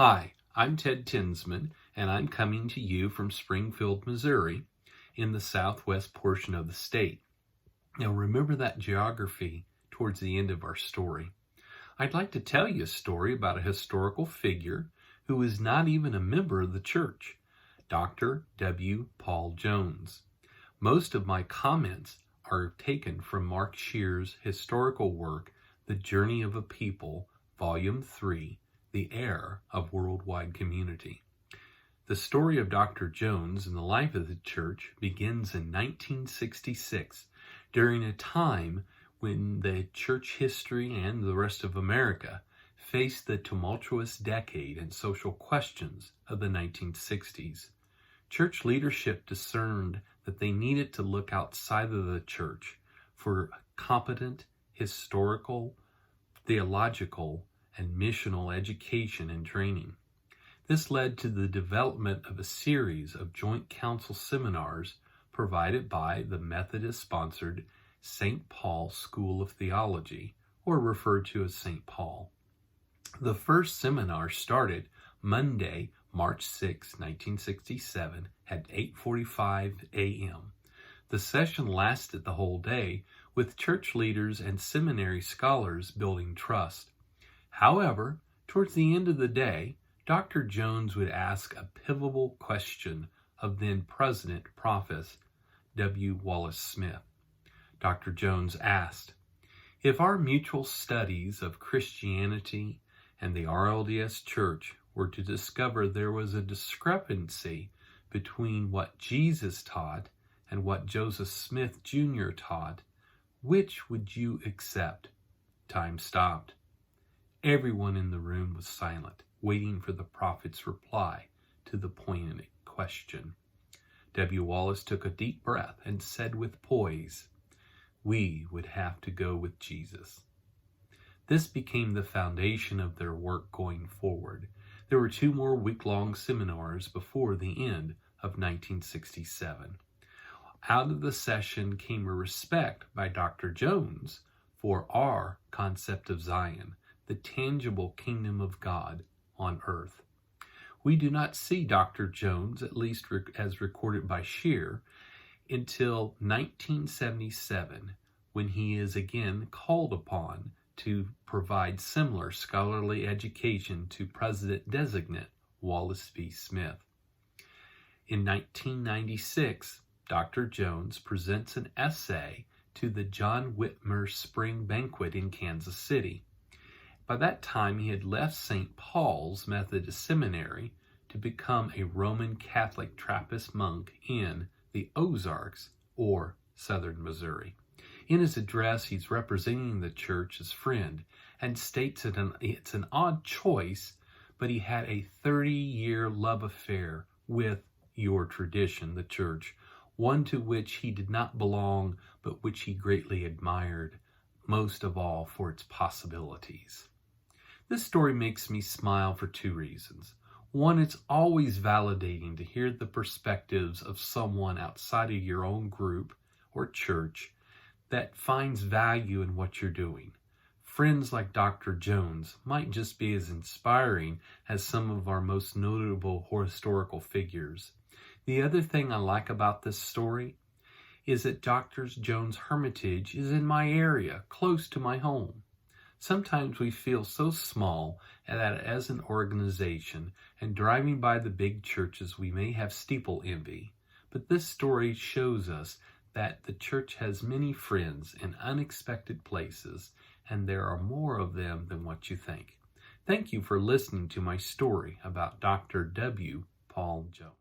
Hi, I'm Ted Tinsman, and I'm coming to you from Springfield, Missouri, in the southwest portion of the state. Now remember that geography towards the end of our story. I'd like to tell you a story about a historical figure who is not even a member of the church, Dr. W. Paul Jones. Most of my comments are taken from Mark Shear's historical work, The Journey of a People, Volume 3, The Heir of Worldwide Community. The story of Dr. Jones and the life of the church begins in 1966, during a time when the church history and the rest of America faced the tumultuous decade and social questions of the 1960s. Church leadership discerned that they needed to look outside of the church for competent historical, theological, and missional education and training. This led to the development of a series of joint council seminars provided by the Methodist-sponsored St. Paul School of Theology, or referred to as St. Paul. The first seminar started Monday, March 6, 1967 at 8:45 a.m. The session lasted the whole day, with church leaders and seminary scholars building trust. However, towards the end of the day, Dr. Jones would ask a pivotal question of then President Provost W. Wallace Smith. Dr. Jones asked, "If our mutual studies of Christianity and the RLDS Church were to discover there was a discrepancy between what Jesus taught and what Joseph Smith Jr. taught, which would you accept?" Time stopped. Everyone in the room was silent, waiting for the prophet's reply to the poignant question. W. Wallace took a deep breath and said with poise, "We would have to go with Jesus." This became the foundation of their work going forward. There were 2 more week-long seminars before the end of 1967. Out of the session came a respect by Dr. Jones for our concept of Zion, the tangible kingdom of God on earth. We do not see Dr. Jones, at least as recorded by Shear, until 1977, when he is again called upon to provide similar scholarly education to President-designate Wallace B. Smith. In 1996, Dr. Jones presents an essay to the John Whitmer Spring Banquet in Kansas City. By that time, he had left St. Paul's Methodist Seminary to become a Roman Catholic Trappist monk in the Ozarks, or southern Missouri. In his address, he's representing the church as friend and states that it's an odd choice, but he had a 30-year love affair with your tradition, the church, one to which he did not belong, but which he greatly admired, most of all for its possibilities. This story makes me smile for 2 reasons. One, it's always validating to hear the perspectives of someone outside of your own group or church that finds value in what you're doing. Friends like Dr. Jones might just be as inspiring as some of our most notable historical figures. The other thing I like about this story is that Dr. Jones' hermitage is in my area, close to my home. Sometimes we feel so small that as an organization, and driving by the big churches, we may have steeple envy. But this story shows us that the church has many friends in unexpected places, and there are more of them than what you think. Thank you for listening to my story about Dr. W. Paul Jones.